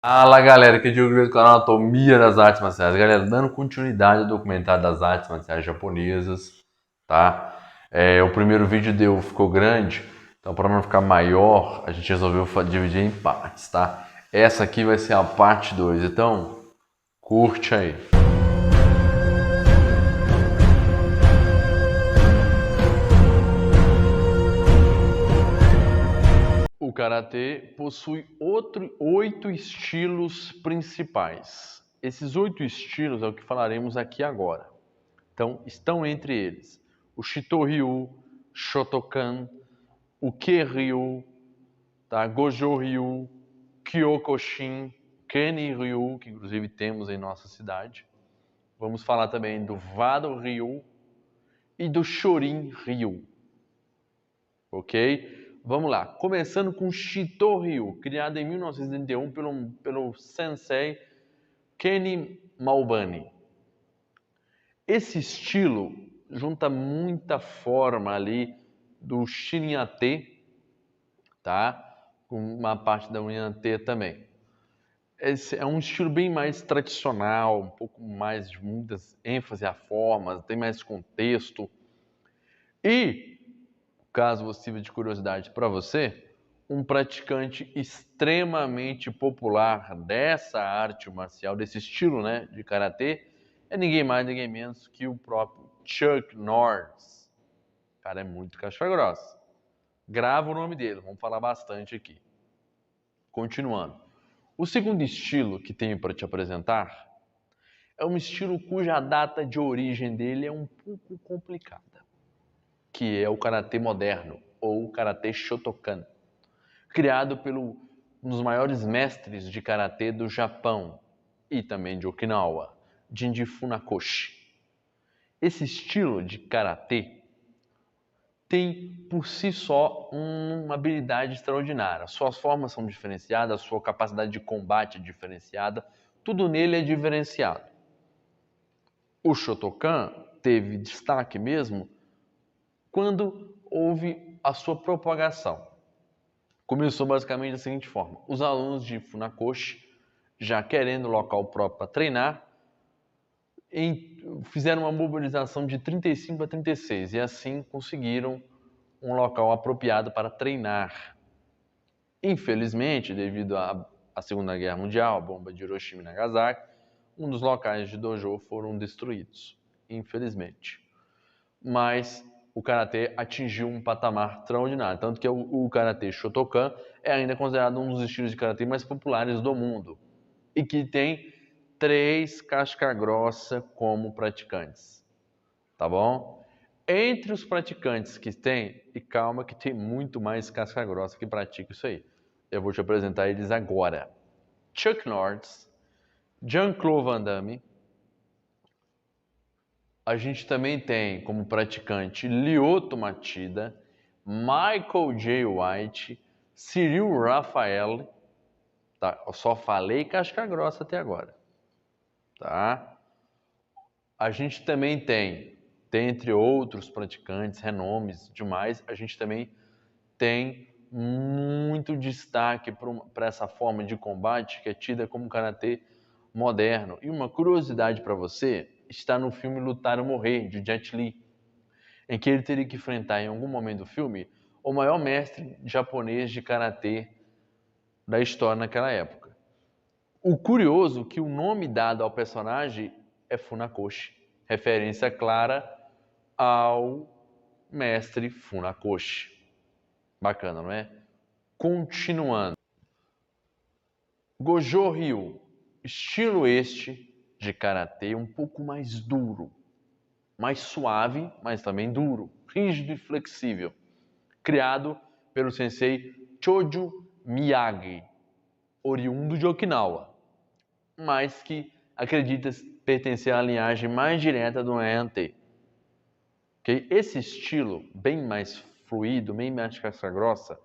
Fala galera, que é o Diogo do canal Anatomia das Artes Marciais. Galera, dando continuidade ao documentário das artes marciais japonesas, tá? O primeiro vídeo ficou grande, então para não ficar maior, a gente resolveu dividir em partes, tá? Essa aqui vai ser a parte 2, então curte aí. O karatê possui 8 estilos principais. Esses 8 estilos é o que falaremos aqui agora. Então, estão entre eles o Shito-ryu, Shotokan, o Ke-ryu, tá? Gojo-ryu, Kyokushin, Ken-ryu, que inclusive temos em nossa cidade. Vamos falar também do Wado-ryu e do Shorin-ryu. Ok? Vamos lá. Começando com Shito-ryu, criado em 1931 pelo sensei Kenny Maubani. Esse estilo junta muita forma ali do Shirin-ate, tá? Com uma parte da Unin-ate também. Esse é um estilo bem mais tradicional, um pouco mais de muitas ênfase a formas, tem mais contexto. E, caso você sirva de curiosidade para você, um praticante extremamente popular dessa arte marcial, desse estilo, né, de karatê, é ninguém mais, ninguém menos que o próprio Chuck Norris. O cara é muito casca grossa. Grava o nome dele, vamos falar bastante aqui. Continuando. O segundo estilo que tenho para te apresentar é um estilo cuja data de origem dele é um pouco complicada, que é o karatê moderno, ou karatê Shotokan, criado pelo um dos maiores mestres de karatê do Japão e também de Okinawa, Jinji Funakoshi. Esse estilo de karatê tem por si só uma habilidade extraordinária. Suas formas são diferenciadas, sua capacidade de combate é diferenciada, tudo nele é diferenciado. O Shotokan teve destaque mesmo quando houve a sua propagação. Começou basicamente da seguinte forma: os alunos de Funakoshi, já querendo local próprio para treinar, fizeram uma mobilização de 35 para 36 e assim conseguiram um local apropriado para treinar. Infelizmente, devido à Segunda Guerra Mundial, a bomba de Hiroshima e Nagasaki, um dos locais de dojo foram destruídos, infelizmente. Mas o karatê atingiu um patamar extraordinário, tanto que o karatê Shotokan é ainda considerado um dos estilos de karatê mais populares do mundo e que tem 3 casca-grossa como praticantes, tá bom? Entre os praticantes que tem, e calma que tem muito mais casca-grossa que pratica isso aí. Eu vou te apresentar eles agora. Chuck Norris, Jean-Claude Van Damme. A gente também tem como praticante Lyoto Machida, Michael J. White, Cyril Rafael. Tá? Eu só falei casca-grossa até agora. Tá? A gente também tem, entre outros praticantes, renomes demais, a gente também tem muito destaque para essa forma de combate que é tida como karatê moderno. E uma curiosidade para você está no filme Lutar ou Morrer, de Jet Li, em que ele teria que enfrentar em algum momento do filme o maior mestre japonês de karatê da história naquela época. O curioso é que o nome dado ao personagem é Funakoshi, referência clara ao mestre Funakoshi. Bacana, não é? Continuando. Gojo Ryu, estilo este de karatê um pouco mais duro, mais suave, mas também duro, rígido e flexível, criado pelo sensei Choju Miyagi, oriundo de Okinawa, mas que acredita pertencer à linhagem mais direta do Ente. Okay? Esse estilo, bem mais fluido, bem mais casca-grossa,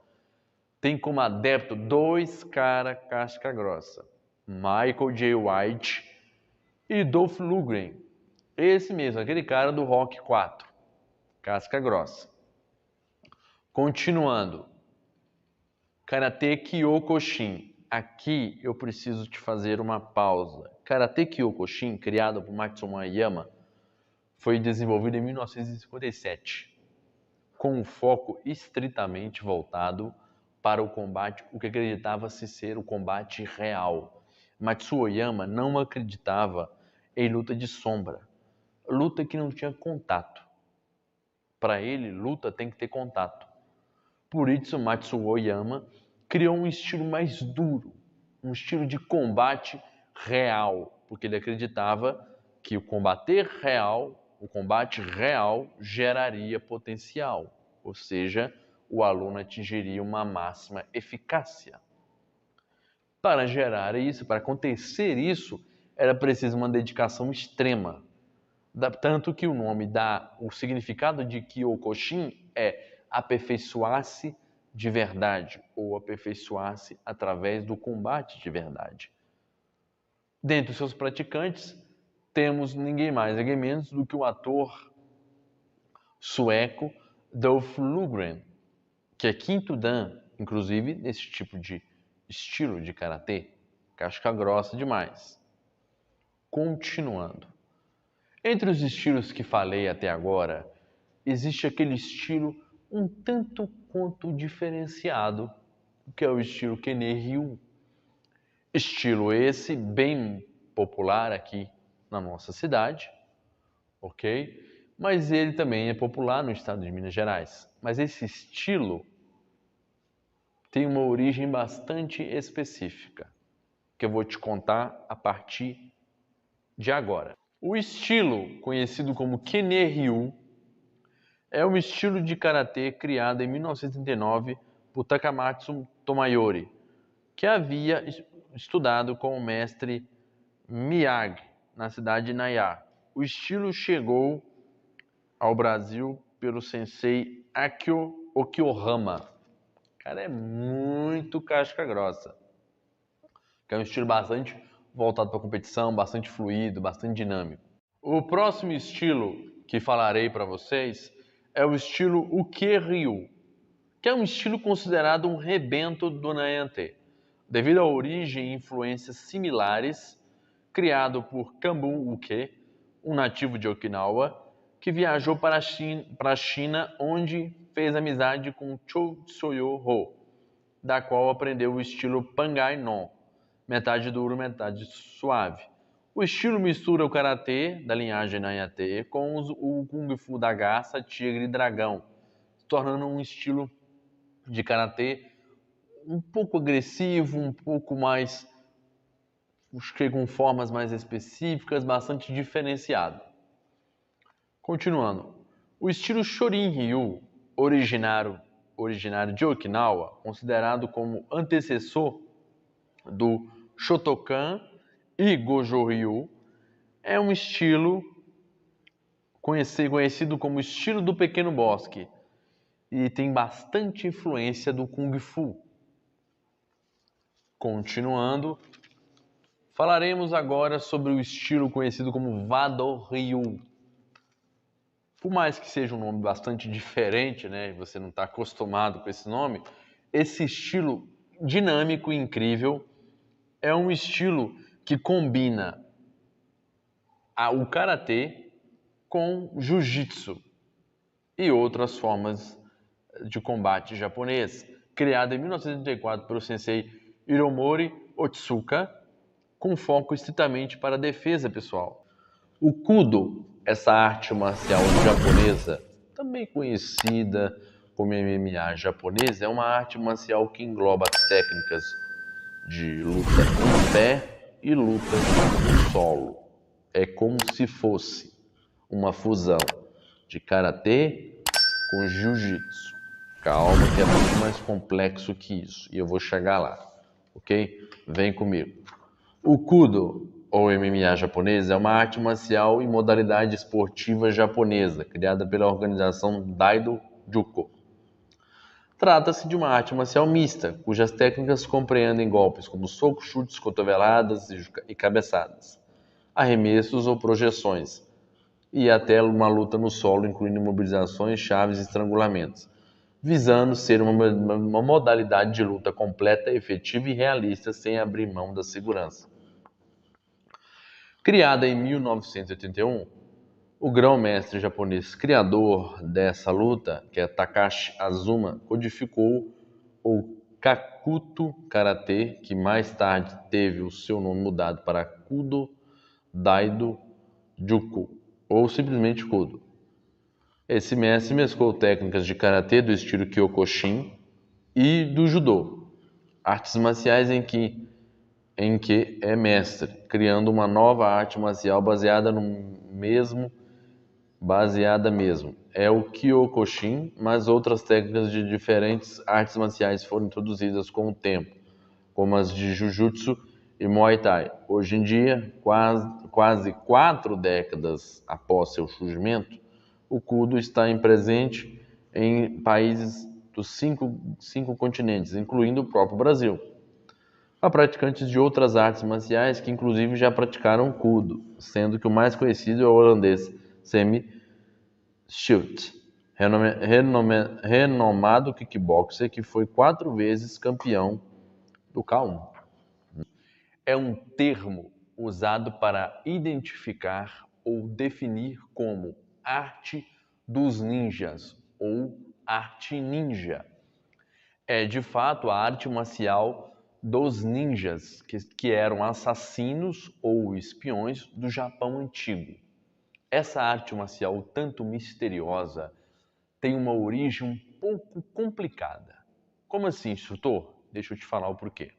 tem como adepto 2 caras casca-grossa, Michael J. White e Dolph Lundgren. Esse mesmo, aquele cara do Rock 4, casca-grossa. Continuando. Karatê Kyokushin, aqui eu preciso te fazer uma pausa. Karate Kyokushin, criado por Matsumoto Yama, foi desenvolvido em 1957, com um foco estritamente voltado para o combate, o que acreditava-se ser o combate real. Matsuo Yama não acreditava em luta de sombra, luta que não tinha contato. Para ele, luta tem que ter contato. Por isso, Matsuo Yama criou um estilo mais duro, um estilo de combate real, porque ele acreditava que o combate real geraria potencial, ou seja, o aluno atingiria uma máxima eficácia. Para gerar isso, para acontecer isso, era preciso uma dedicação extrema. Tanto que o significado de Kyokushin é aperfeiçoar-se de verdade, ou aperfeiçoar-se através do combate de verdade. Dentre os seus praticantes, temos ninguém mais, ninguém menos do que o ator sueco Dolph Lundgren, que é quinto dan, inclusive, nesse tipo de estilo de karatê, casca grossa demais. Continuando. Entre os estilos que falei até agora, existe aquele estilo um tanto quanto diferenciado, que é o estilo Kene-ryu. Estilo esse bem popular aqui na nossa cidade, ok? Mas ele também é popular no estado de Minas Gerais. Mas esse estilo tem uma origem bastante específica, que eu vou te contar a partir de agora. O estilo conhecido como Kene-ryu é um estilo de karatê criado em 1939 por Takamatsu Tomoyori, que havia estudado com o mestre Miyagi na cidade de Naya. O estilo chegou ao Brasil pelo sensei Akio Okiohama. O cara é muito casca grossa. Que é um estilo bastante voltado para a competição, bastante fluido, bastante dinâmico. O próximo estilo que falarei para vocês é o estilo Uke-ryu, que é um estilo considerado um rebento do Nayante, devido à origem e influências similares, criado por Kambun Uke, um nativo de Okinawa, que viajou para a China, onde fez amizade com Chou Soyo-ho, da qual aprendeu o estilo Pangai No, metade duro, metade suave. O estilo mistura o karatê da linhagem Nayate com o kung fu da garça, tigre e dragão, tornando um estilo de karatê um pouco agressivo, um pouco mais com formas mais específicas, bastante diferenciado. Continuando, o estilo Shorin-ryu, originário de Okinawa, considerado como antecessor do Shotokan e Gojo-ryu, é um estilo conhecido como estilo do pequeno bosque e tem bastante influência do Kung Fu. Continuando, falaremos agora sobre o estilo conhecido como Wado-ryu. Por mais que seja um nome bastante diferente, né, você não está acostumado com esse nome, esse estilo dinâmico e incrível é um estilo que combina o karatê com jiu-jitsu e outras formas de combate japonês, criado em 1934 pelo sensei Hiromori Otsuka, com foco estritamente para a defesa pessoal. O Kudo, essa arte marcial japonesa, também conhecida como MMA japonesa, é uma arte marcial que engloba técnicas de luta em pé e luta no solo. É como se fosse uma fusão de karatê com jiu-jitsu. Calma, que é muito mais complexo que isso, e eu vou chegar lá, ok? Vem comigo. O Kudo, ou MMA japonês, é uma arte marcial e modalidade esportiva japonesa, criada pela organização Daido Juko. Trata-se de uma arte marcial mista, cujas técnicas compreendem golpes como socos, chutes, cotoveladas e cabeçadas, arremessos ou projeções, e até uma luta no solo, incluindo imobilizações, chaves e estrangulamentos. visando ser uma modalidade de luta completa, efetiva e realista, sem abrir mão da segurança. Criada em 1981, o grão-mestre japonês criador dessa luta, que é Takashi Azuma, codificou o Kakuto Karate, que mais tarde teve o seu nome mudado para Kudo Daido Juku, ou simplesmente Kudo. Esse mestre mesclou técnicas de karatê do estilo Kyokushin e do judô, artes marciais em que é mestre, criando uma nova arte marcial baseada mesmo. É o Kyokushin, mas outras técnicas de diferentes artes marciais foram introduzidas com o tempo, como as de Jujutsu e Muay Thai. Hoje em dia, quase 4 décadas após seu surgimento, o Kudo está presente em países dos cinco continentes, incluindo o próprio Brasil. Há praticantes de outras artes marciais que inclusive já praticaram Kudo, sendo que o mais conhecido é o holandês Semi Schilt, renomado kickboxer que foi 4 vezes campeão do K1. É um termo usado para identificar ou definir como arte dos ninjas ou arte ninja. É de fato a arte marcial dos ninjas, que eram assassinos ou espiões do Japão antigo. Essa arte marcial tanto misteriosa tem uma origem um pouco complicada. Como assim, instrutor? Deixa eu te falar o porquê.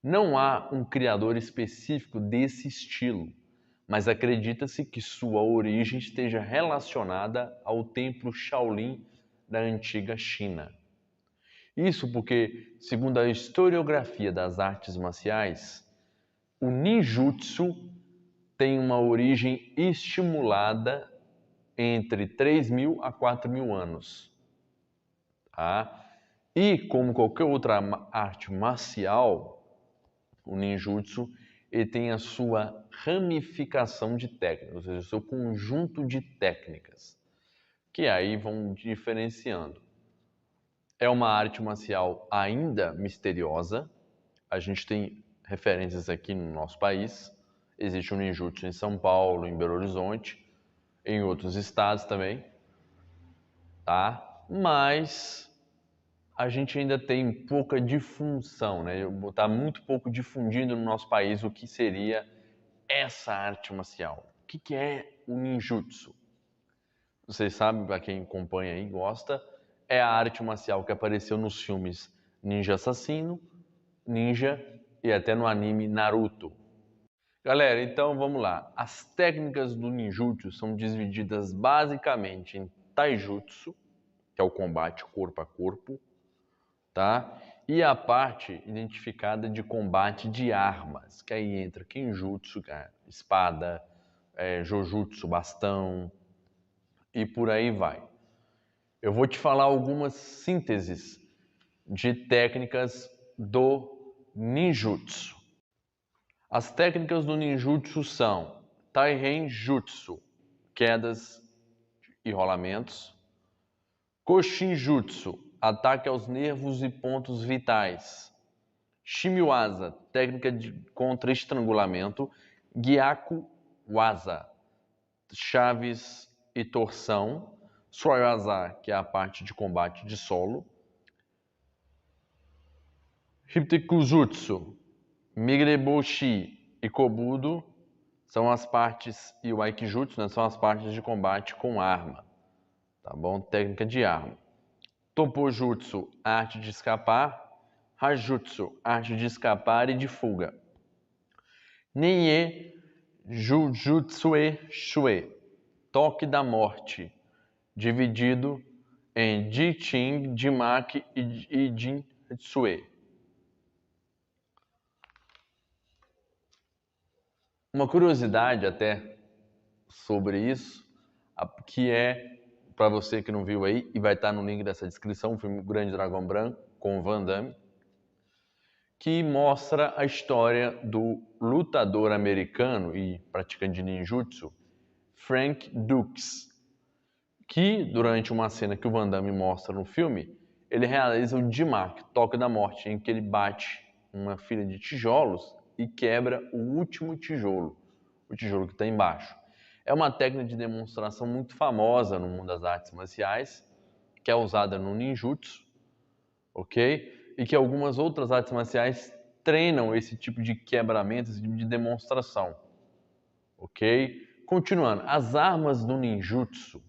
Não há um criador específico desse estilo, mas acredita-se que sua origem esteja relacionada ao templo Shaolin da antiga China. Isso porque, segundo a historiografia das artes marciais, o ninjutsu tem uma origem estimulada entre 3.000 a 4.000 anos. Tá? E, como qualquer outra arte marcial, o ninjutsu ele tem a sua ramificação de técnicas, ou seja, o seu conjunto de técnicas, que aí vão diferenciando. É uma arte marcial ainda misteriosa. A gente tem referências aqui no nosso país. Existe o ninjutsu em São Paulo, em Belo Horizonte, em outros estados também, tá? Mas a gente ainda tem pouca difunção, né? Está muito pouco difundido no nosso país o que seria essa arte marcial. O que é o ninjutsu? Vocês sabem, para quem acompanha aí e gosta, é a arte marcial que apareceu nos filmes Ninja Assassino, Ninja e até no anime Naruto. Galera, então vamos lá. As técnicas do ninjutsu são divididas basicamente em taijutsu, que é o combate corpo a corpo, tá? E a parte identificada de combate de armas, que aí entra kenjutsu, que é espada, jojutsu, bastão, e por aí vai. Eu vou te falar algumas sínteses de técnicas do ninjutsu. As técnicas do ninjutsu são Tairen Jutsu, quedas e rolamentos. Koshin Jutsu, ataque aos nervos e pontos vitais. Shimiwaza, técnica contra estrangulamento. Gyaku Waza, chaves e torção. Suiwaza, que é a parte de combate de solo. Hiptekujutsu, Migireboshi e Kobudo são as partes, e o Aikijutsu, né, são as partes de combate com arma, tá bom? Técnica de arma. Topojutsu, arte de escapar. Hajutsu, arte de escapar e de fuga. Ninye Jujutsue Shue, toque da morte, dividido em Ji-Ching, Jimaki e Jin-Tsue. Uma curiosidade até sobre isso, que é, para você que não viu aí, e vai estar no link dessa descrição, o filme Grande Dragão Branco, com o Van Damme, que mostra a história do lutador americano e praticante de ninjutsu, Frank Dux, que durante uma cena que o Van Damme mostra no filme, ele realiza o Jimak, Toque da Morte, em que ele bate uma filha de tijolos e quebra o último tijolo, o tijolo que está embaixo. É uma técnica de demonstração muito famosa no mundo das artes marciais, que é usada no ninjutsu, ok? E que algumas outras artes marciais treinam esse tipo de quebramento, esse tipo de demonstração, ok? Continuando, as armas do ninjutsu,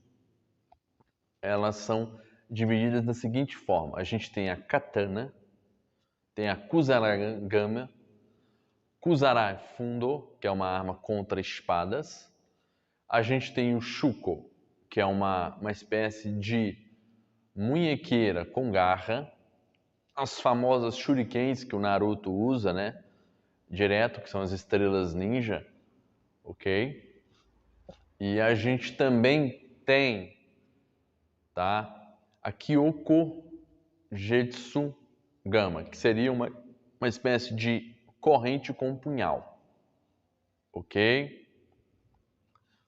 elas são divididas da seguinte forma. A gente tem a katana, tem a kusarigama, kusarai fundo, que é uma arma contra espadas. A gente tem o shuko, que é uma espécie de munhequeira com garra. As famosas shurikens que o Naruto usa, né? Direto, que são as estrelas ninja, ok? E a gente também tem, tá? A Kyoko Jetsu Gama, que seria uma espécie de corrente com punhal, ok?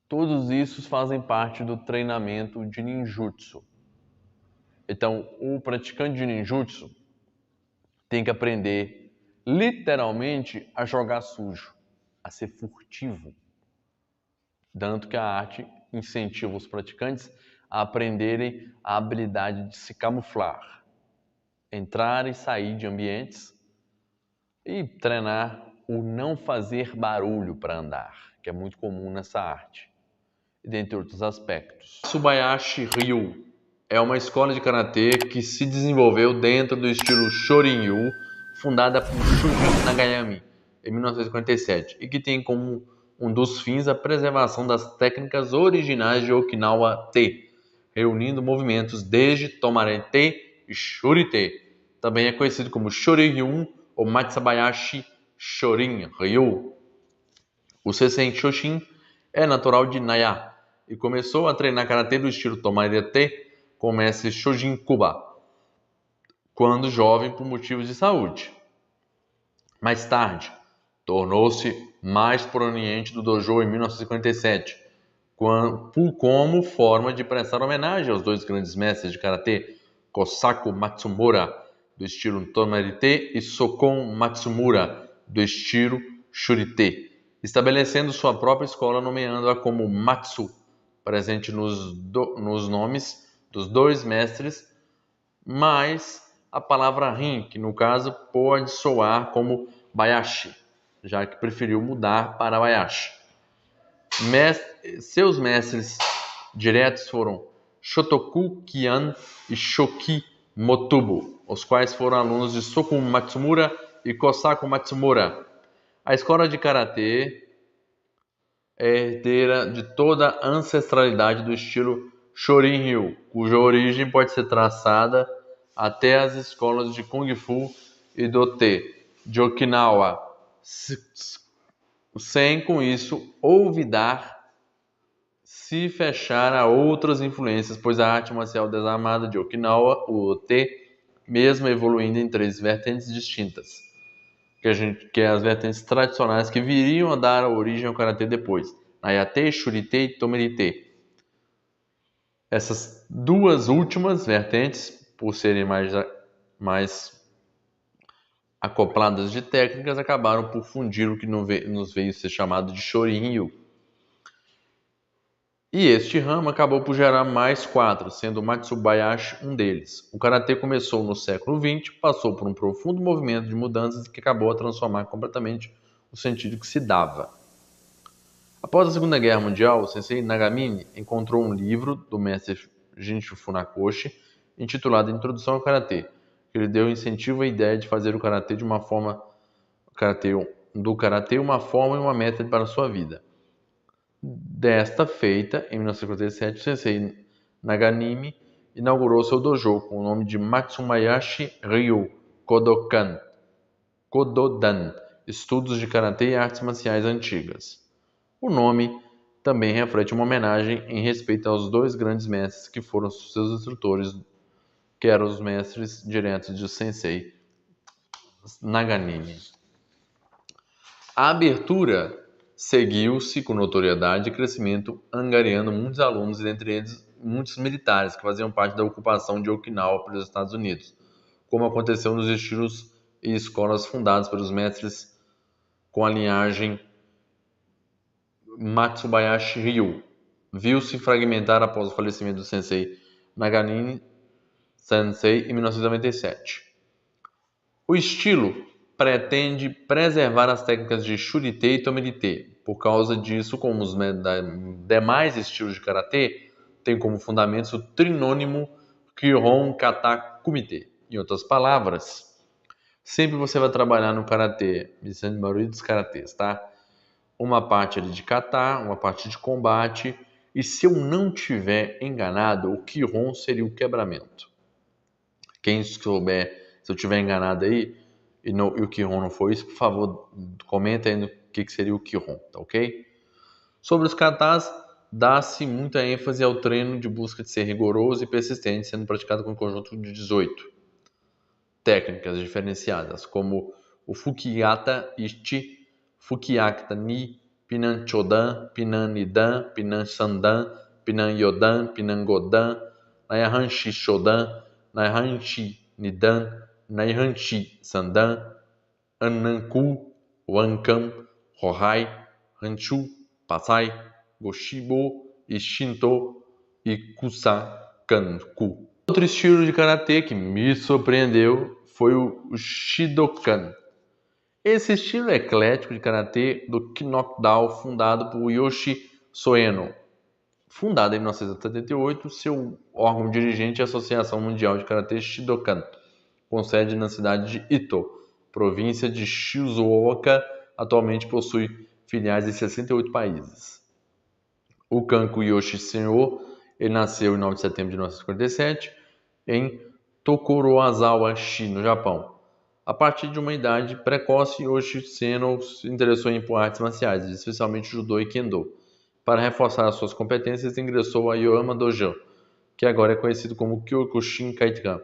Todos isso fazem parte do treinamento de ninjutsu. Então, o praticante de ninjutsu tem que aprender literalmente a jogar sujo, a ser furtivo. Tanto que a arte incentiva os praticantes a aprenderem a habilidade de se camuflar, entrar e sair de ambientes e treinar o não fazer barulho para andar, que é muito comum nessa arte, dentre outros aspectos. Tsubayashi Ryu é uma escola de karatê que se desenvolveu dentro do estilo Shorin-ryu, fundada por Shuji Nagayami em 1957, e que tem como um dos fins a preservação das técnicas originais de Okinawa-te, reunindo movimentos desde Tomare-te e Shuri-te. Também é conhecido como Shorin-ryu ou Matsubayashi Shorin-ryu. O Sensei Shoshin é natural de Naya e começou a treinar karatê do estilo Tomare-te com o mestre Shojin Kuba, quando jovem por motivos de saúde. Mais tarde, tornou-se mais proeminente do dojo em 1957, como forma de prestar homenagem aos dois grandes mestres de karatê, Kosaku Matsumura, do estilo Tomare-te, e Sokon Matsumura, do estilo Shuri-te, estabelecendo sua própria escola, nomeando-a como Matsu, presente nos nomes dos dois mestres, mais a palavra rin, que no caso pode soar como Bayashi, já que preferiu mudar para Bayashi. Seus mestres diretos foram Shotoku Kian e Shoki Motobu, os quais foram alunos de Sokun Matsumura e Kosaku Matsumura. A escola de karatê é herdeira de toda a ancestralidade do estilo Shorin-ryu, cuja origem pode ser traçada até as escolas de Kung Fu e Do-te de Okinawa, sem com isso olvidar se fechar a outras influências, pois a arte marcial desarmada de Okinawa, o O-te, mesmo evoluindo em três vertentes distintas, que é as vertentes tradicionais que viriam a dar origem ao karatê depois, Naya-te, Shuri-te e Tomari-te. Essas duas últimas vertentes, por serem mais acopladas de técnicas, acabaram por fundir o que nos veio ser chamado de Shorin-ryu. E este ramo acabou por gerar mais quatro, sendo o Matsubayashi um deles. O karatê começou no século XX, passou por um profundo movimento de mudanças que acabou a transformar completamente o sentido que se dava. Após a Segunda Guerra Mundial, o sensei Nagamine encontrou um livro do mestre Jinshu Funakoshi intitulado Introdução ao Karatê, que lhe deu incentivo à ideia de fazer do karatê uma forma e uma meta para a sua vida. Desta feita, em 1957, o sensei Nagamine inaugurou seu dojo com o nome de Matsubayashi Ryu Kododan, Estudos de Karatê e Artes Marciais Antigas. O nome também reflete uma homenagem em respeito aos dois grandes mestres que foram seus instrutores, que eram os mestres diretos de Sensei Nagamine. A abertura seguiu-se com notoriedade e crescimento, angariando muitos alunos, e dentre eles muitos militares que faziam parte da ocupação de Okinawa pelos Estados Unidos, como aconteceu nos estilos e escolas fundados pelos mestres com a linhagem Matsubayashi Ryu. Viu-se fragmentar após o falecimento do sensei Naganine Sensei em 1997. O estilo pretende preservar as técnicas de Shurite e Tomite. Por causa disso, como os demais estilos de karatê, tem como fundamentos o trinônimo Kihon Kata Kumite. Em outras palavras, sempre você vai trabalhar no karatê, isso é a maioria dos karatês, tá? Uma parte ali de kata, uma parte de combate, e se eu não tiver enganado, o Kihon seria o quebramento. Quem souber, se eu tiver enganado aí, e o Kihon não foi isso, por favor, comenta aí no que seria o Kihon, tá ok? Sobre os katas, dá-se muita ênfase ao treino de busca de ser rigoroso e persistente, sendo praticado com um conjunto de 18 técnicas diferenciadas, como o Fukiyata Ichi, Fukiyata Ni, Pinan Chodan, Pinan Nidan, Pinan Sandan, Pinan Yodan, Pinan Godan, Naihanshi Shodan, Naihanshi Nidan, Naihanshi Sandan, Annanku, Wankam, Hohai, Hanchu, Pasai, Goshibo, Shinto e Kusakanku. Outro estilo de karatê que me surpreendeu foi o Shidokan. Esse estilo eclético de karatê do Knockdown, fundado por Yoshi Soeno. Fundado em 1978, seu órgão dirigente é a Associação Mundial de Karatê Shidokan, com sede na cidade de Ito, província de Shizuoka. Atualmente possui filiais em 68 países. O Kanku Yoshi Senho, ele nasceu em 9 de setembro de 1957 em Tokorozawa-shi, no Japão. A partir de uma idade precoce, Yoshi Seno se interessou em artes marciais, especialmente judô e kendo. Para reforçar as suas competências, ingressou a Yoama Dojo, que agora é conhecido como Kyokushin Kaikan.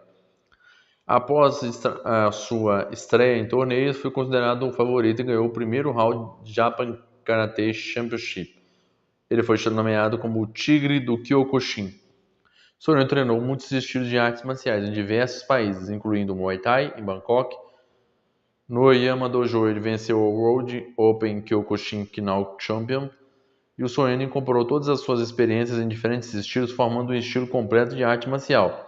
Após a sua estreia em torneios, foi considerado um favorito e ganhou o primeiro round Japan Karate Championship. Ele foi nomeado como o Tigre do Kyokushin. Soren treinou muitos estilos de artes marciais em diversos países, incluindo o Muay Thai, em Bangkok. No Oyama Dojo, ele venceu o World Open Kyokushin Kinao Champion. E o Soren incorporou todas as suas experiências em diferentes estilos, formando um estilo completo de arte marcial.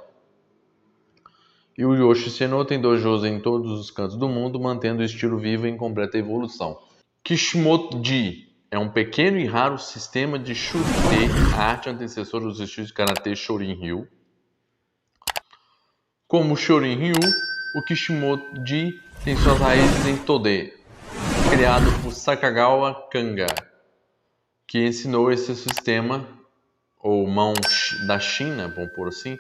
E o Yoshi Seno tem dojos em todos os cantos do mundo, mantendo o estilo vivo em completa evolução. Kishimoto-ji é um pequeno e raro sistema de Shurite, a arte antecessora dos estilos de Karate Shorin-ryu. Como o Shorin-ryu, o Kishimoto-ji tem suas raízes em Tode, criado por Sakagawa Kanga, que ensinou esse sistema, ou mão da China, vamos pôr assim,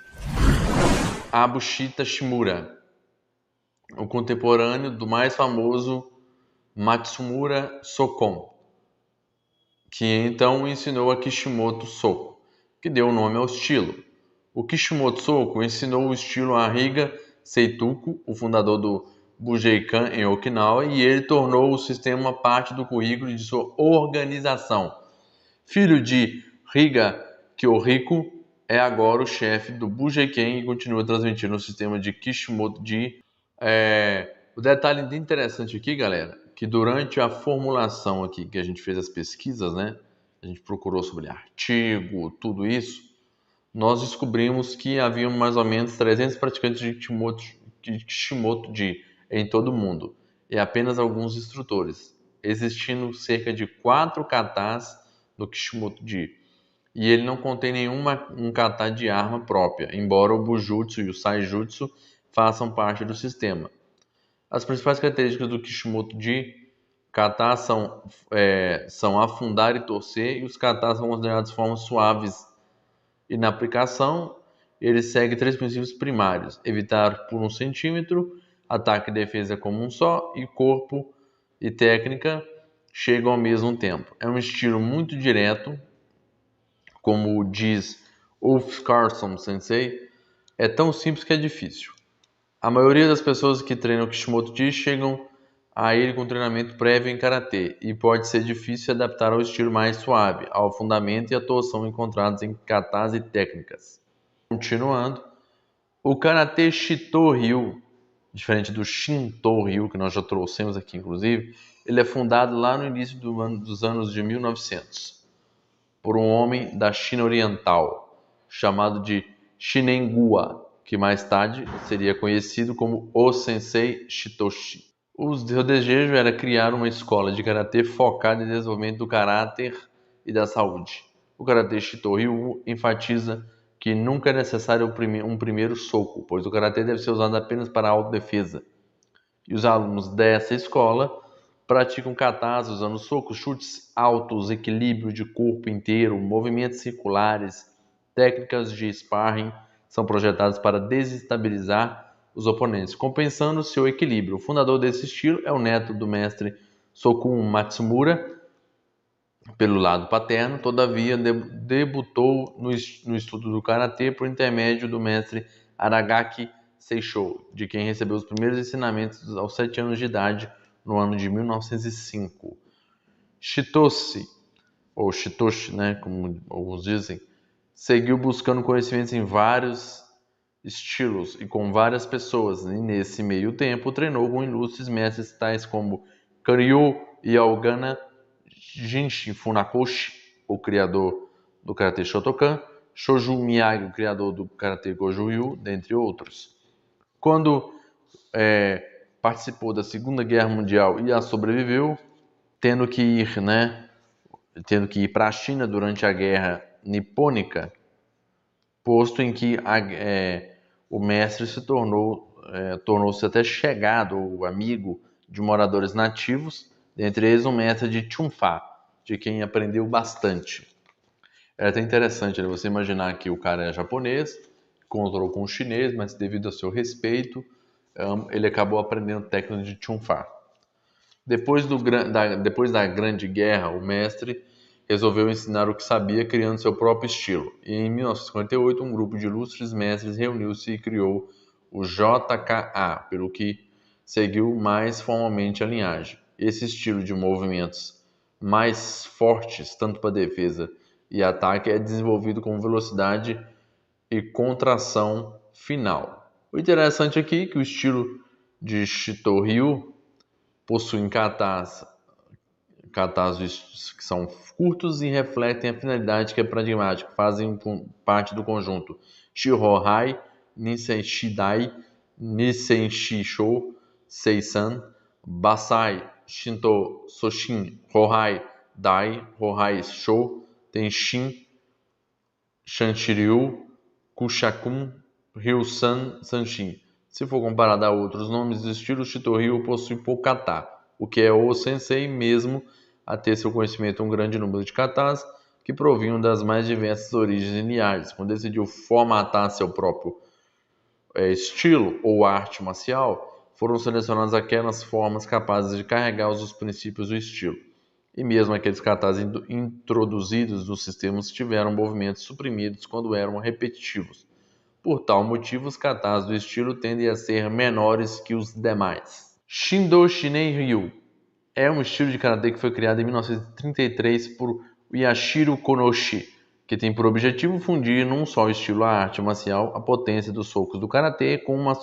a Bushita Shimura, o contemporâneo do mais famoso Matsumura Sokon, que então ensinou a Kishimoto Soko, que deu o nome ao estilo. O Kishimoto Soko ensinou o estilo a Riga Seituku, o fundador do Bujeikan em Okinawa, e ele tornou o sistema parte do currículo de sua organização. Filho de Riga Kyohiko, é agora o chefe do Bujeikan e continua transmitindo o sistema de Kishimoto-ji. O detalhe interessante aqui, galera, que durante a formulação aqui, que a gente fez as pesquisas, né? A gente procurou sobre artigo, tudo isso, nós descobrimos que havia mais ou menos 300 praticantes de Kishimoto-ji em todo o mundo, e apenas alguns instrutores, existindo cerca de 4 katas no Kishimoto-ji. E ele não contém um kata de arma própria, embora o Bujutsu e o Saijutsu façam parte do sistema. As principais características do Kishimoto-ji kata são afundar e torcer, e os katas são considerados formas suaves. E na aplicação, ele segue 3 princípios primários: evitar por 1 centímetro, ataque e defesa como um só, e corpo e técnica chegam ao mesmo tempo. É um estilo muito direto, como diz Ulf Carlson Sensei, é tão simples que é difícil. A maioria das pessoas que treinam Kishimoto-ji chegam a ele com treinamento prévio em karatê e pode ser difícil se adaptar ao estilo mais suave, ao fundamento e à torção encontrados em katas e técnicas. Continuando, o karatê Shito-ryu, diferente do Shinto-ryu, que nós já trouxemos aqui inclusive, ele é fundado lá no início dos anos de 1900 por um homem da China Oriental chamado de Shinengua, que mais tarde seria conhecido como o Sensei Shitoshi. O seu desejo era criar uma escola de karatê focada em desenvolvimento do caráter e da saúde. O karatê Shito-ryu enfatiza que nunca é necessário um primeiro soco, pois o karatê deve ser usado apenas para autodefesa. E os alunos dessa escola praticam katas usando socos, chutes altos, equilíbrio de corpo inteiro, movimentos circulares, técnicas de sparring são projetadas para desestabilizar os oponentes, compensando seu equilíbrio. O fundador desse estilo é o neto do mestre Sokun Matsumura, pelo lado paterno, todavia debutou no estudo do karatê por intermédio do mestre Aragaki Seishou, de quem recebeu os primeiros ensinamentos aos 7 anos de idade, no ano de 1905. Shitoshi, ou Shitoshi, né, como alguns dizem, seguiu buscando conhecimentos em vários estilos e com várias pessoas, e nesse meio tempo treinou com ilustres mestres tais como Karyo Yaogana, Jinshin Funakoshi, o criador do Karate Shotokan, Shoju Miyagi, o criador do Karate Goju-ryu, dentre outros. Quando participou da Segunda Guerra Mundial e a sobreviveu, tendo que ir para a China durante a Guerra Nipônica, posto em que o mestre tornou-se até chegado ou amigo de moradores nativos, dentre eles um mestre de Chunfa, de quem aprendeu bastante. É até interessante, né, você imaginar que o cara é japonês, encontrou com o chinês, mas devido ao seu respeito, ele acabou aprendendo técnicas de Chunfa. Depois da Grande Guerra, o mestre resolveu ensinar o que sabia, criando seu próprio estilo. E em 1958, um grupo de ilustres mestres reuniu-se e criou o JKA, pelo que seguiu mais formalmente a linhagem. Esse estilo de movimentos mais fortes, tanto para defesa e ataque, é desenvolvido com velocidade e contração final. O interessante aqui é que o estilo de Shito-ryu possui katas que são curtos e refletem a finalidade que é pragmática, fazem parte do conjunto Shiho-hai, Nissenshin-dai, Nissenshin-shou, Seisan, Basai, Shinto, Soshin, Hohai, Dai, Hohai, Shou, Tenshin, Shanshiryu, Kushakun, Ryu-san, Sanshin. Se for comparado a outros nomes do estilo, Shito-ryu possui pouco kata, o que é o sensei mesmo a ter seu conhecimento um grande número de katas que provinham das mais diversas origens lineares. Quando decidiu formatar seu próprio estilo ou arte marcial, foram selecionadas aquelas formas capazes de carregar os princípios do estilo. E mesmo aqueles katas introduzidos nos sistemas tiveram movimentos suprimidos quando eram repetitivos. Por tal motivo, os katas do estilo tendem a ser menores que os demais. Shindo Shinen Ryu é um estilo de karatê que foi criado em 1933 por Yashiro Konoshi, que tem por objetivo fundir num só estilo a arte marcial, a potência dos socos do karatê com uma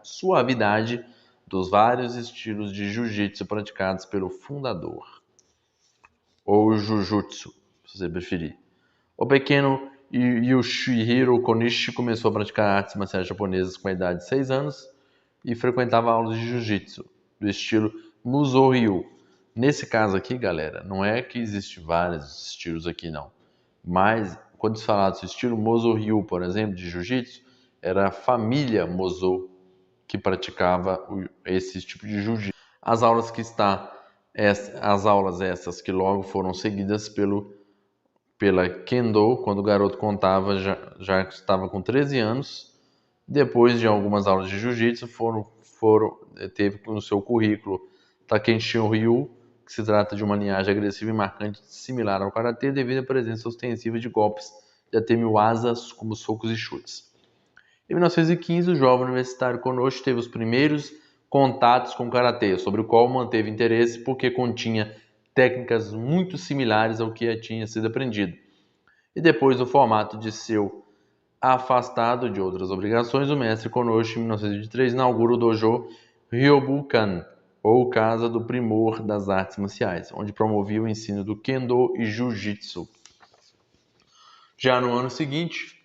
suavidade dos vários estilos de jiu-jitsu praticados pelo fundador, ou jujutsu, se você preferir. O pequeno Yoshihiro Konishi começou a praticar artes marciais japonesas com a idade de 6 anos e frequentava aulas de jiu-jitsu do estilo Muso-ryu. Nesse caso aqui, galera, não é que existe vários estilos aqui, não. Mas, quando se fala desse estilo, Muso-ryu, por exemplo, de jiu-jitsu, era a família Muso que praticava esse tipo de jiu-jitsu. As aulas essas que logo foram seguidas pela Kendo, quando o garoto contava, já estava com 13 anos. Depois de algumas aulas de jiu-jitsu, teve no seu currículo Takenshin Ryu, que se trata de uma linhagem agressiva e marcante similar ao karatê, devido à presença ostensiva de golpes de até 1000 asas, como socos e chutes. Em 1915, o jovem universitário Konoshi teve os primeiros contatos com o karatê, sobre o qual manteve interesse porque continha técnicas muito similares ao que tinha sido aprendido. E depois do formato de seu afastado de outras obrigações, o mestre Konoshi, em 1923, inaugura o dojo Ryobukan, ou Casa do Primor das Artes Marciais, onde promovia o ensino do Kendo e Jiu-Jitsu. Já no ano seguinte,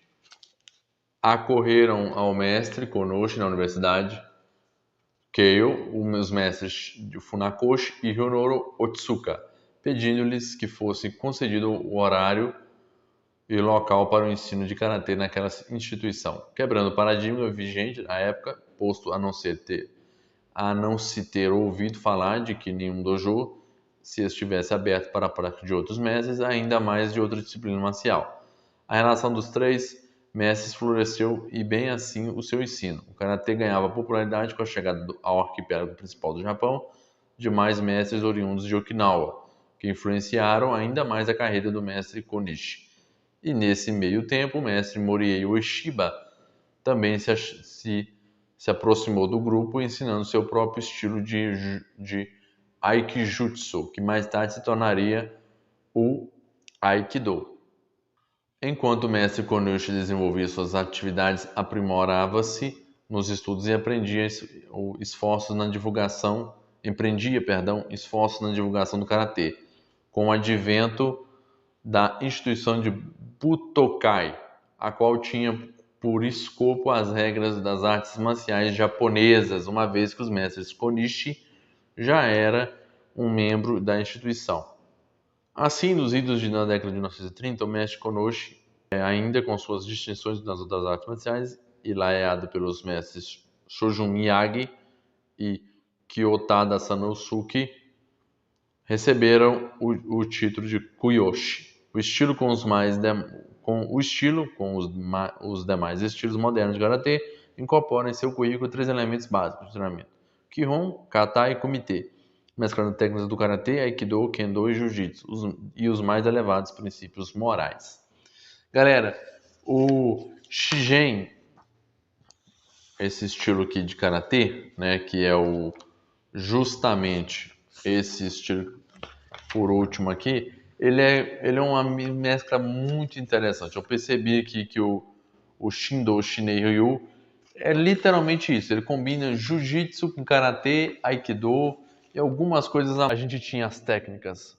acorreram ao mestre Konoshi na universidade Keio, os mestres de Funakoshi e Honoro Otsuka, pedindo-lhes que fosse concedido o horário e local para o ensino de karatê naquela instituição, quebrando o paradigma vigente na época, posto a não se ter ouvido falar de que nenhum dojo se estivesse aberto para a prática de outros mestres, ainda mais de outra disciplina marcial. A relação dos três mestres floresceu e bem assim o seu ensino. O karatê ganhava popularidade com a chegada ao arquipélago principal do Japão de mais mestres oriundos de Okinawa, que influenciaram ainda mais a carreira do mestre Konishi. E nesse meio tempo, o mestre Morihei Ueshiba também se aproximou do grupo, ensinando seu próprio estilo de Aikijutsu, que mais tarde se tornaria o Aikido. Enquanto o mestre Konoshi desenvolvia suas atividades, aprimorava-se nos estudos e empreendia esforços na divulgação do karatê, com o advento da instituição de Butokai, a qual tinha por escopo as regras das artes marciais japonesas, uma vez que os mestres Konishi já era um membro da instituição. Assim, nos idos da década de 1930, o mestre Konoshi, ainda com suas distinções nas outras artes marciais, e laeado pelos mestres Shojun Miyagi e Kyotada Sanosuke, receberam o título de Kuyoshi. O estilo com os demais estilos modernos de karatê incorpora em seu currículo 3 elementos básicos de treinamento: Kihon, Kata e Kumite, mesclando técnicas do karatê, aikido, kendo e jiu-jitsu e os mais elevados princípios morais. Galera, o Shigen, esse estilo aqui de karatê, né, que é justamente esse estilo por último aqui, ele é uma mescla muito interessante. Eu percebi aqui que o Shindo Shinei Ryu é literalmente isso. Ele combina jiu-jitsu com karatê, aikido e algumas coisas. A gente tinha as técnicas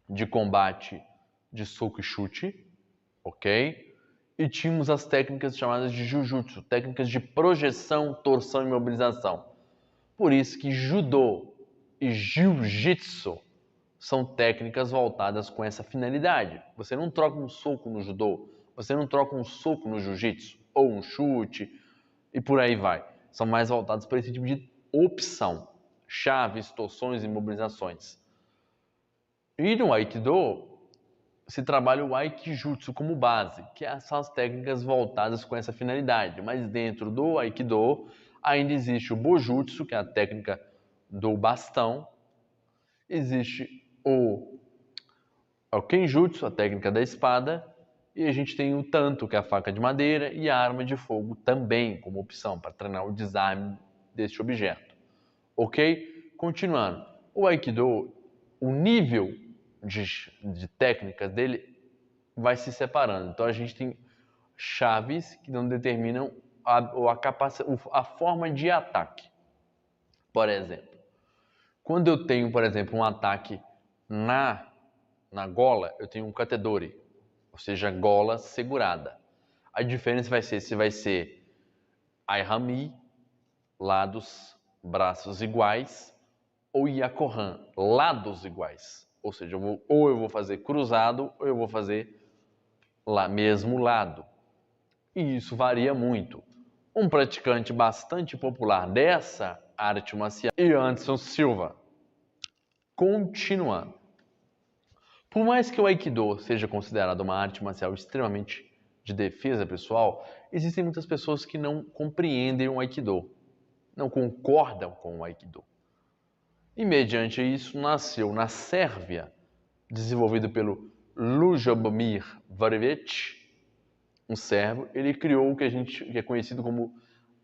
de combate de soco e chute, ok? E tínhamos as técnicas chamadas de jujutsu, técnicas de projeção, torção e mobilização. Por isso que judô e jiu-jitsu são técnicas voltadas com essa finalidade. Você não troca um soco no judô, você não troca um soco no jiu-jitsu, ou um chute, e por aí vai. São mais voltados para esse tipo de opção. Chaves, torções e mobilizações. E no Aikido, se trabalha o Aikijutsu como base, que são as técnicas voltadas com essa finalidade. Mas dentro do Aikido, ainda existe o Bojutsu, que é a técnica do bastão. Existe o Kenjutsu, a técnica da espada, e a gente tem o Tanto, que é a faca de madeira, e a arma de fogo também como opção para treinar o desarme deste objeto. Ok? Continuando. O Aikido, o nível de técnicas dele vai se separando. Então a gente tem chaves que não determinam a forma de ataque. Por exemplo, quando eu tenho, por exemplo, um ataque na gola, eu tenho um katedori, ou seja, gola segurada. A diferença vai ser se vai ser Aihami, lados, braços iguais, ou Yakohan, lados iguais. Ou seja, eu vou fazer cruzado ou eu vou fazer mesmo lado. E isso varia muito. Um praticante bastante popular dessa arte marcial é Anderson Silva. Continuando. Por mais que o Aikido seja considerado uma arte marcial extremamente de defesa pessoal, existem muitas pessoas que não compreendem o Aikido, não concordam com o Aikido. E mediante isso nasceu na Sérvia, desenvolvido pelo Ljubomir Varević, um sérvio, ele criou o que é conhecido como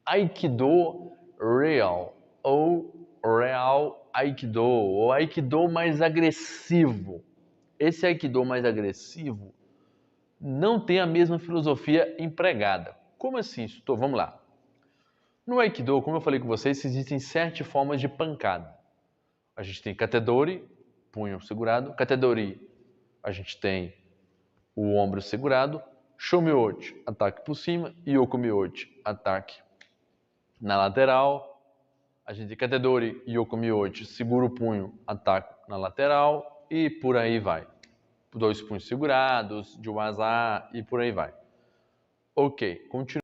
Aikido Real, ou Real Aikido, ou Aikido mais agressivo. Esse Aikido mais agressivo não tem a mesma filosofia empregada. Como assim, instrutor? Vamos lá. No Aikido, como eu falei com vocês, existem 7 formas de pancada. A gente tem Katedori, punho segurado. Katedori, a gente tem o ombro segurado. Shomiuchi, ataque por cima. Yokomiuchi, ataque na lateral. A gente tem Katedori e Yokomiuchi, segura o punho, ataque na lateral. E por aí vai. 2 punhos segurados, de waza e por aí vai. Ok, continua.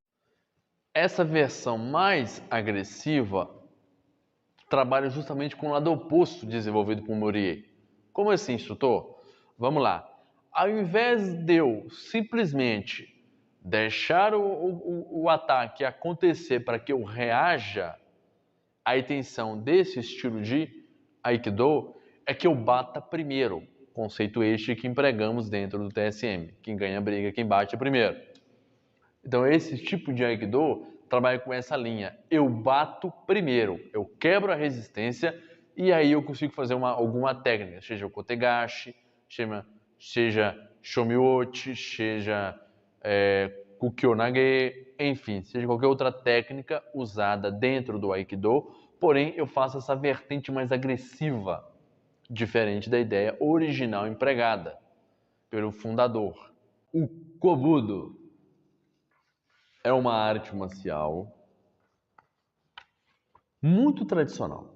Essa versão mais agressiva trabalha justamente com o lado oposto desenvolvido por Morier. Como assim, instrutor? Vamos lá. Ao invés de eu simplesmente deixar o ataque acontecer para que eu reaja à intenção desse estilo de Aikido, é que eu bata primeiro. Conceito este que empregamos dentro do TSM. Quem ganha a briga, quem bate primeiro. Então, esse tipo de Aikido trabalha com essa linha. Eu bato primeiro, eu quebro a resistência e aí eu consigo fazer alguma técnica, seja o Kotegashi, seja Shomiuchi, seja Kukyonage, enfim, seja qualquer outra técnica usada dentro do Aikido, porém eu faço essa vertente mais agressiva, diferente da ideia original empregada pelo fundador. O Kobudo é uma arte marcial muito tradicional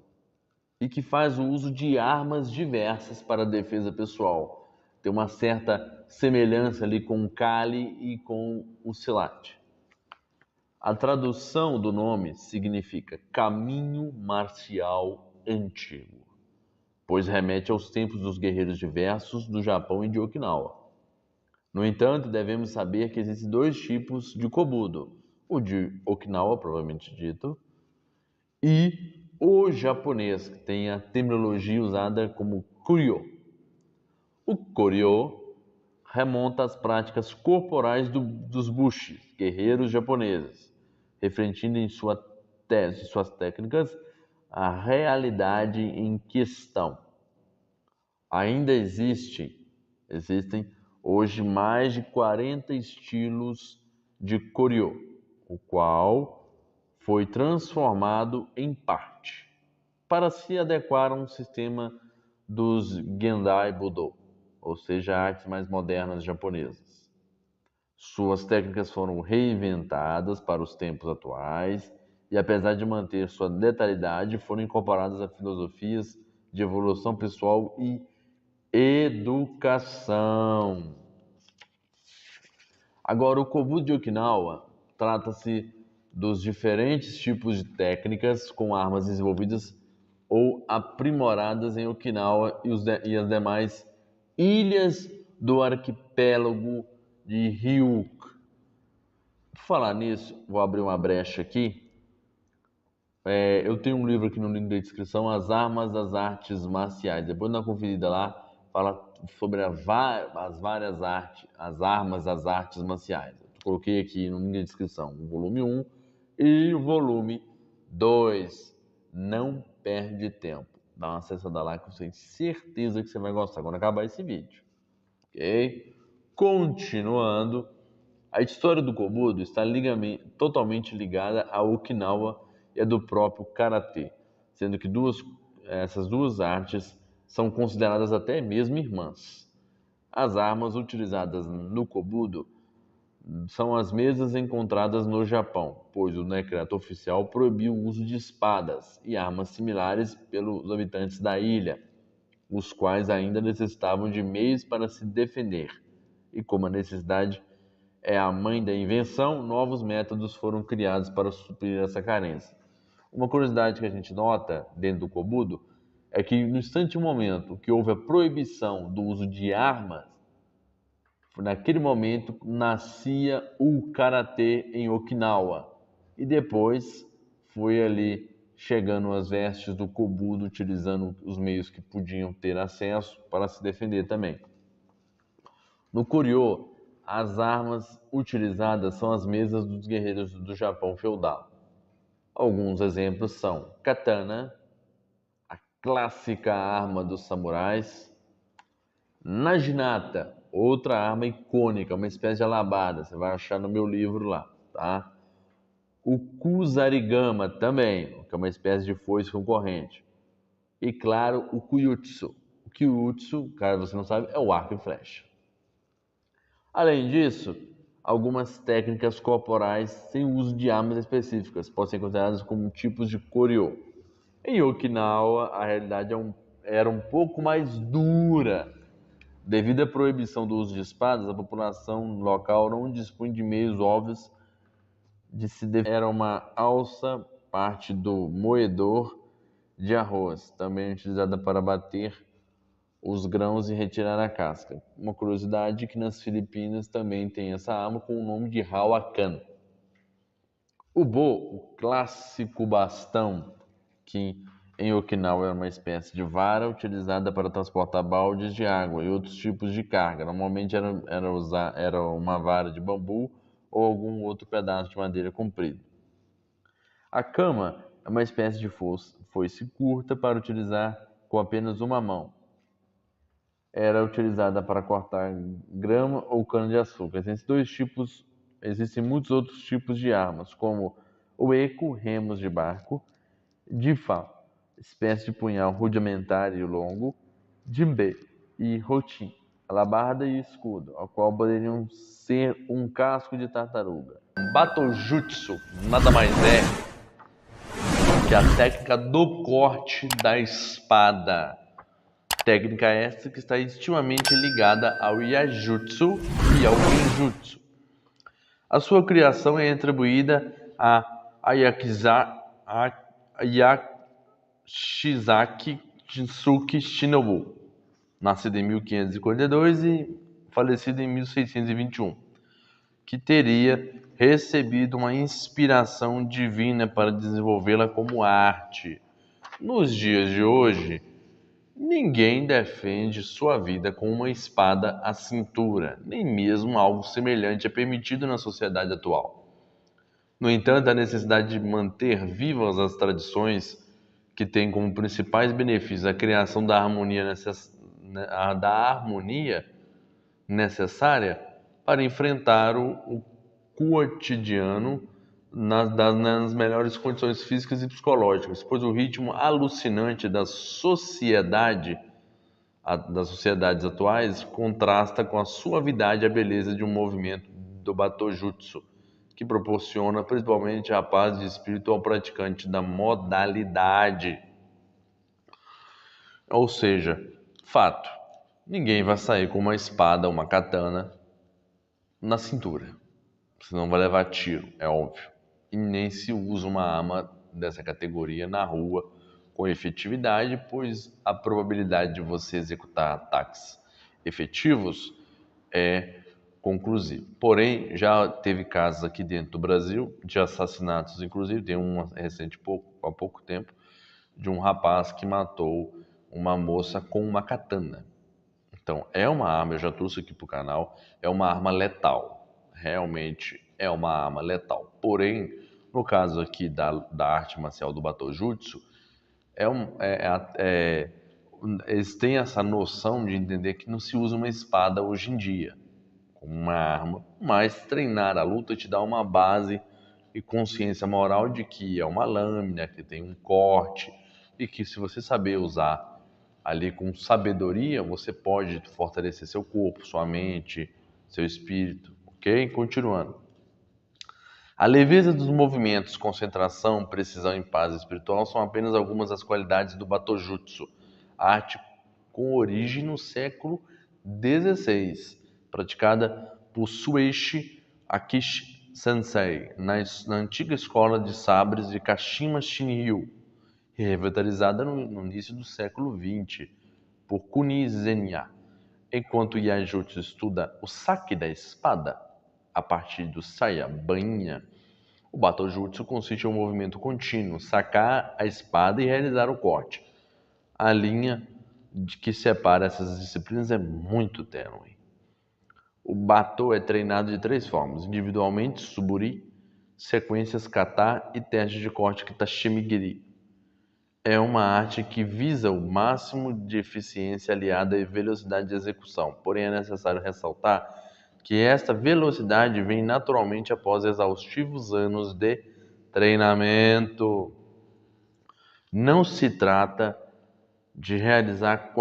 e que faz o uso de armas diversas para a defesa pessoal. Tem uma certa semelhança ali com o Kali e com o Silat. A tradução do nome significa caminho marcial antigo, pois remete aos tempos dos guerreiros diversos do Japão e de Okinawa. No entanto, devemos saber que existem 2 tipos de Kobudo, o de Okinawa, provavelmente dito, e o japonês, que tem a terminologia usada como Kuryo. O Kuryo remonta às práticas corporais dos Bushi, guerreiros japoneses, refletindo em suas técnicas a realidade em questão. Ainda existem hoje mais de 40 estilos de Kuryo, o qual foi transformado em parte para se adequar a um sistema dos Gendai Budo, ou seja, artes mais modernas japonesas. Suas técnicas foram reinventadas para os tempos atuais e, apesar de manter sua detalhidade, foram incorporadas a filosofias de evolução pessoal e educação. Agora, o Kobudo de Okinawa trata-se dos diferentes tipos de técnicas com armas desenvolvidas ou aprimoradas em Okinawa e as demais ilhas do arquipélago de Ryukyu. Por falar nisso, vou abrir uma brecha aqui. Eu tenho um livro aqui no link da descrição, As Armas das Artes Marciais. Depois dá uma conferida lá, fala sobre as várias artes, as armas das artes marciais. Eu coloquei aqui no link da descrição o volume 1 e o volume 2. Não perde tempo. Dá uma acessada lá que eu tenho certeza que você vai gostar quando acabar esse vídeo. Ok? Continuando, a história do Kobudo está totalmente ligada a Okinawa e a do próprio Karatê, sendo que essas duas artes são consideradas até mesmo irmãs. As armas utilizadas no Kobudo são as mesmas encontradas no Japão, pois o decreto oficial proibiu o uso de espadas e armas similares pelos habitantes da ilha, os quais ainda necessitavam de meios para se defender. E como a necessidade é a mãe da invenção, novos métodos foram criados para suprir essa carência. Uma curiosidade que a gente nota dentro do Kobudo é que no instante momento que houve a proibição do uso de armas, naquele momento nascia o Karatê em Okinawa e depois foi ali chegando as vestes do Kobudo, utilizando os meios que podiam ter acesso para se defender também. No Kuryo, as armas utilizadas são as mesmas dos guerreiros do Japão feudal. Alguns exemplos são katana, a clássica arma dos samurais, naginata, outra arma icônica, uma espécie de alabada, você vai achar no meu livro lá, tá? O kusarigama também, que é uma espécie de foice com corrente. E claro, o kyutsu. O kyutsu, caso você não sabe, é o arco e flecha. Além disso, algumas técnicas corporais sem uso de armas específicas podem ser consideradas como tipos de koryo. Em Okinawa, a realidade era um pouco mais dura. Devido à proibição do uso de espadas, a população local não dispunha de meios óbvios de se defender. Era uma alça, parte do moedor de arroz, também utilizada para bater os grãos e retirar a casca. Uma curiosidade é que nas Filipinas também tem essa arma com o nome de Hawakan. O bo, o clássico bastão, que em Okinawa era uma espécie de vara utilizada para transportar baldes de água e outros tipos de carga. Normalmente era uma vara de bambu ou algum outro pedaço de madeira comprido. A cama é uma espécie de foice curta para utilizar com apenas uma mão. Era utilizada para cortar grama ou cana-de-açúcar. Existem muitos outros tipos de armas, como o eco, remos de barco, difa, espécie de punhal rudimentar e longo, jimbe e rotin, alabarda e escudo, ao qual poderiam ser um casco de tartaruga. Batojutsu nada mais é que a técnica do corte da espada. Técnica essa que está intimamente ligada ao Yajutsu e ao Genjutsu. A sua criação é atribuída a Yashizaki Shinsuke Shinobu, nascido em 1542 e falecido em 1621, que teria recebido uma inspiração divina para desenvolvê-la como arte. Nos dias de hoje, ninguém defende sua vida com uma espada à cintura, nem mesmo algo semelhante é permitido na sociedade atual. No entanto, a necessidade de manter vivas as tradições que têm como principais benefícios a criação da harmonia necessária para enfrentar o cotidiano nas melhores condições físicas e psicológicas, pois o ritmo alucinante das sociedades atuais contrasta com a suavidade e a beleza de um movimento do Batojutsu, que proporciona principalmente a paz de espírito ao praticante da modalidade. Ou seja, fato, ninguém vai sair com uma espada, uma katana na cintura, senão vai levar tiro, é óbvio. E nem se usa uma arma dessa categoria na rua com efetividade, pois a probabilidade de você executar ataques efetivos é conclusiva. Porém, já teve casos aqui dentro do Brasil de assassinatos, inclusive tem um recente há pouco tempo, de um rapaz que matou uma moça com uma katana. Então, é uma arma, eu já trouxe aqui para o canal, é uma arma letal. Realmente é uma arma letal. Porém, no caso aqui da arte marcial do Batojutsu, eles têm essa noção de entender que não se usa uma espada hoje em dia, como uma arma, mas treinar a luta te dá uma base e consciência moral de que é uma lâmina, que tem um corte, e que se você saber usar ali com sabedoria, você pode fortalecer seu corpo, sua mente, seu espírito, ok? Continuando. A leveza dos movimentos, concentração, precisão e paz espiritual são apenas algumas das qualidades do Batojutsu, arte com origem no século XVI, praticada por Suichi Akishi Sensei na antiga escola de sabres de Kashima Shinryu, revitalizada no início do século XX por Kuni Zenya, enquanto Yajutsu estuda o saque da espada a partir do saya, bainha. O Batojutsu consiste em um movimento contínuo, sacar a espada e realizar o corte. A linha que separa essas disciplinas é muito tênue. O Bato é treinado de três formas: individualmente, Suburi, sequências kata e testes de corte kitashimigiri. É uma arte que visa o máximo de eficiência aliada à velocidade de execução. Porém, é necessário ressaltar que esta velocidade vem naturalmente após exaustivos anos de treinamento. Não se trata de realizar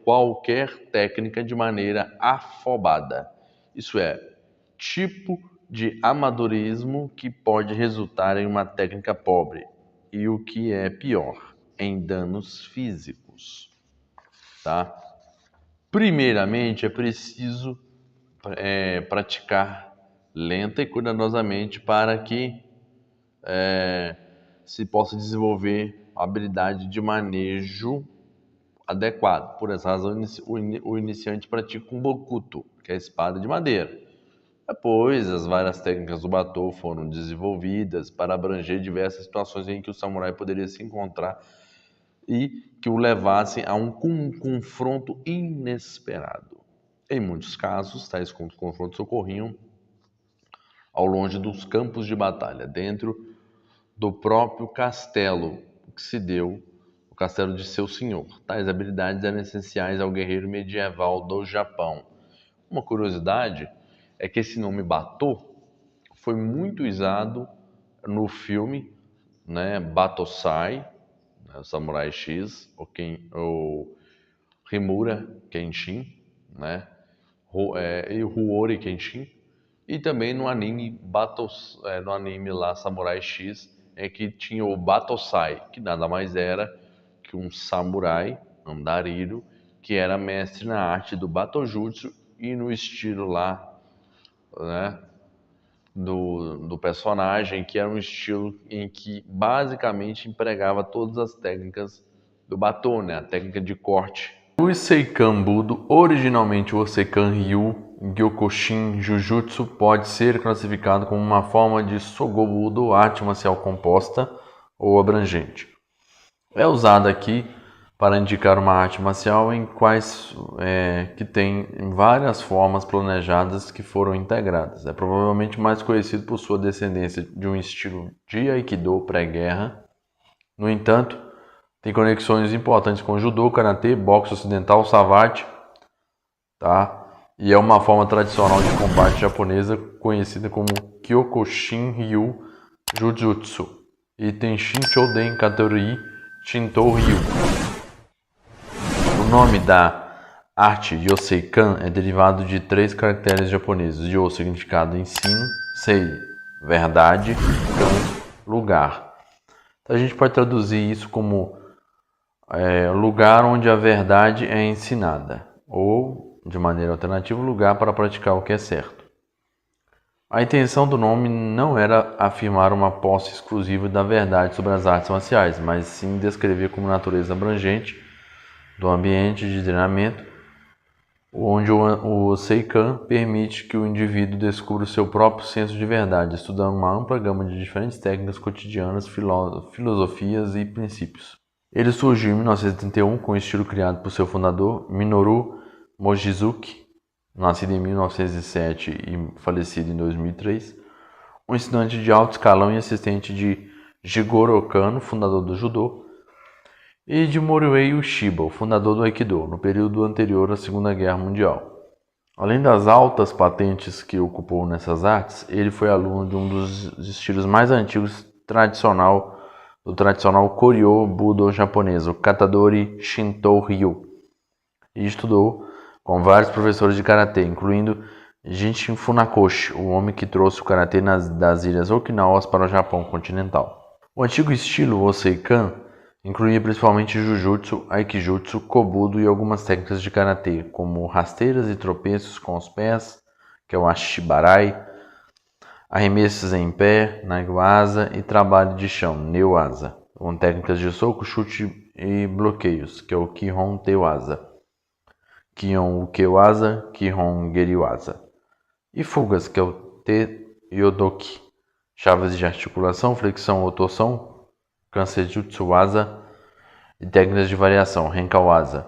qualquer técnica de maneira afobada. Isso é, tipo de amadorismo que pode resultar em uma técnica pobre e, o que é pior, em danos físicos. Tá? Primeiramente, é preciso praticar lenta e cuidadosamente para que se possa desenvolver a habilidade de manejo adequado. Por essa razão, o iniciante pratica um bokuto, que é a espada de madeira. Depois, as várias técnicas do Batô foram desenvolvidas para abranger diversas situações em que o samurai poderia se encontrar e que o levassem a um confronto inesperado. Em muitos casos, tais confrontos ocorriam ao longe dos campos de batalha, dentro do próprio castelo que se deu, o castelo de seu senhor. Tais habilidades eram essenciais ao guerreiro medieval do Japão. Uma curiosidade é que esse nome Batô foi muito usado no filme, né, Batosai, né, Samurai X, ou Rimura Kenshin, né, e Rurouni Kenshin, e também no anime no anime lá Samurai X, que tinha o Batosai, que nada mais era que um samurai andarilho que era mestre na arte do Batojutsu e no estilo lá, né, do personagem, que era um estilo em que basicamente empregava todas as técnicas do Batô, né, a técnica de corte. O Seikan Budo, originalmente o Seikan Ryu Gyokushin Jujutsu, pode ser classificado como uma forma de Sogobudo, arte marcial composta ou abrangente. É usada aqui para indicar uma arte marcial que tem várias formas planejadas que foram integradas. É provavelmente mais conhecido por sua descendência de um estilo de Aikido pré-guerra. No entanto, tem conexões importantes com judô, karatê, boxe ocidental, savate, tá? E é uma forma tradicional de combate japonesa conhecida como Kyokushin Ryu Jujutsu e Tenshin Choden Katori Shinto Ryu. O nome da arte Yoseikan é derivado de 3 caracteres japoneses: Yo, significado ensino, Sei, verdade, Kan, lugar. Então a gente pode traduzir isso como lugar onde a verdade é ensinada, ou, de maneira alternativa, lugar para praticar o que é certo. A intenção do nome não era afirmar uma posse exclusiva da verdade sobre as artes marciais, mas sim descrever como natureza abrangente do ambiente de treinamento, onde o Seikan permite que o indivíduo descubra o seu próprio senso de verdade, estudando uma ampla gama de diferentes técnicas cotidianas, filosofias e princípios. Ele surgiu em 1971 com o estilo criado por seu fundador, Minoru Mochizuki, nascido em 1907 e falecido em 2003, um estudante de alto escalão e assistente de Jigoro Kano, fundador do Judô, e de Morihei Ueshiba, o fundador do Aikido, no período anterior à Segunda Guerra Mundial. Além das altas patentes que ocupou nessas artes, ele foi aluno de um dos estilos mais antigos do tradicional Koryo Budo japonês, o Katadori Shinto Ryu, e estudou com vários professores de karatê, incluindo Jinshin Funakoshi, o homem que trouxe o karatê das ilhas Okinawa para o Japão continental. O antigo estilo Oseikan incluía principalmente Jujutsu, Aikijutsu, Kobudo e algumas técnicas de karatê, como rasteiras e tropeços com os pés, que é o Ashibarai, arremessos em pé, Naguasa, e trabalho de chão, Neuasa, com técnicas de soco, chute e bloqueios, que é o Kihon Teuasa, Kion Ukewasa, Kihon Geriwasa, e fugas, que é o Te Yodoki, chaves de articulação, flexão ou torção, Kansenjutsu Waza, e técnicas de variação, Renkawaza.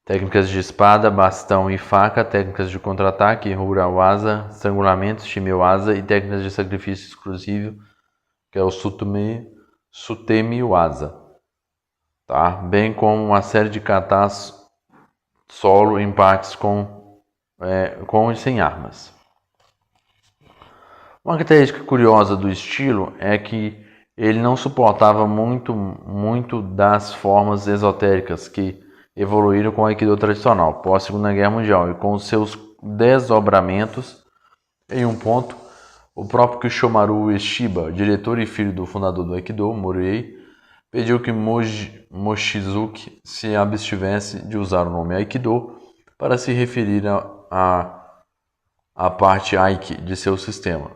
Técnicas de espada, bastão e faca, técnicas de contra-ataque, Hura Waza, estrangulamento, Shime Waza e técnicas de sacrifício exclusivo, que é o Sutemi Waza, tá? Bem como uma série de katas solo em partes com e sem armas. Uma característica curiosa do estilo é que ele não suportava muito das formas esotéricas que evoluíram com o Aikido tradicional pós-Segunda Guerra Mundial e com seus desdobramentos. Em um ponto, o próprio Kishomaru Ueshiba, diretor e filho do fundador do Aikido, Moriei, pediu que Mochizuki se abstivesse de usar o nome Aikido para se referir à parte Aiki de seu sistema.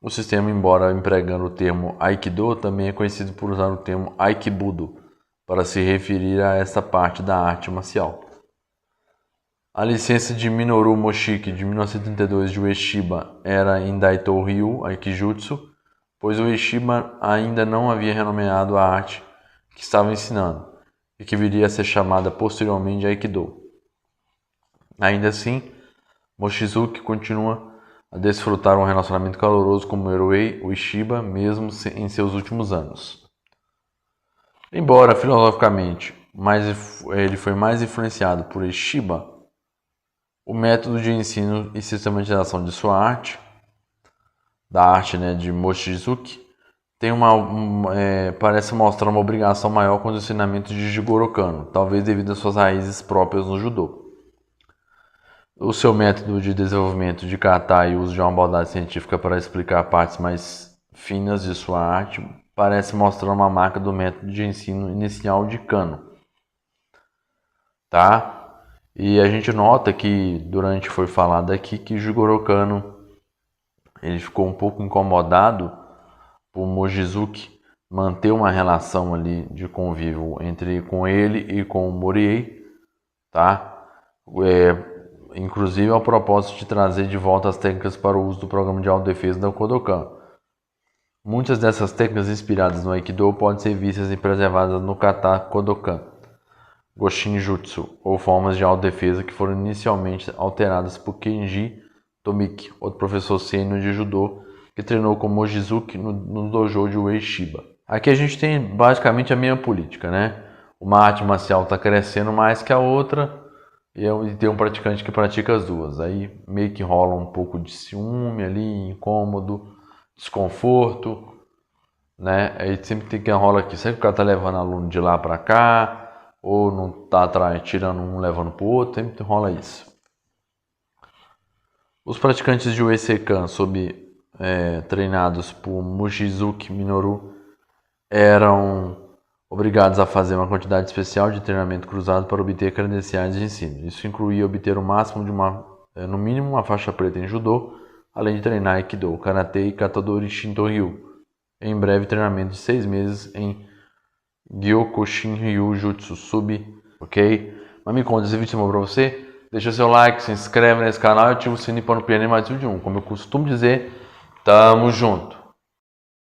O sistema, embora empregando o termo Aikido, também é conhecido por usar o termo Aikibudo para se referir a essa parte da arte marcial. A licença de Minoru Moshiki de 1932 de Ueshiba era em Daito Ryu Aikijutsu, pois o Ueshiba ainda não havia renomeado a arte que estava ensinando e que viria a ser chamada posteriormente de Aikido. Ainda assim, Mochizuki continua a desfrutar um relacionamento caloroso com Moroei Ueshiba, mesmo em seus últimos anos. Embora filosoficamente ele foi mais influenciado por Ueshiba, o método de ensino e sistematização de sua arte, de Mochizuki, parece mostrar uma obrigação maior com os ensinamentos de Jigoro Kano, talvez devido às suas raízes próprias no judô. O seu método de desenvolvimento de kata e uso de uma abordagem científica para explicar partes mais finas de sua arte parece mostrar uma marca do método de ensino inicial de Kano. Tá? E a gente nota que, foi falado aqui, que Jigoro Kano ele ficou um pouco incomodado por Mochizuki manter uma relação ali de convívio com ele e com o Moriei, tá? Inclusive ao propósito de trazer de volta as técnicas para o uso do programa de autodefesa da Kodokan. Muitas dessas técnicas inspiradas no Aikido podem ser vistas e preservadas no Kata Kodokan, Goshin Jutsu, ou formas de autodefesa que foram inicialmente alteradas por Kenji Tomiki, outro professor sênior de judô que treinou com Mochizuki no dojo de Ueshiba. Aqui a gente tem basicamente a mesma política, né? Uma arte marcial está crescendo mais que a outra, e tem um praticante que pratica as duas. Aí meio que rola um pouco de ciúme ali, incômodo, desconforto, né? Aí sempre tem que rola aqui, sempre que o cara tá levando aluno de lá para cá, ou não tá atrás, tirando um, levando pro outro, sempre rola isso. Os praticantes de Uesekan, treinados por Mochizuki Minoru, eram obrigados a fazer uma quantidade especial de treinamento cruzado para obter credenciais de ensino. Isso incluía obter o máximo de no mínimo uma faixa preta em judô, além de treinar Aikido, Karatê e Katodori Shinto-ryu. Em breve treinamento de 6 meses em Gyokushin-ryu Jutsu ok? Mas me conta, esse vídeo é bom pra você? Deixa seu like, se inscreve nesse canal e ativa o sininho para não perder mais vídeo nenhum. Como eu costumo dizer, tamo junto!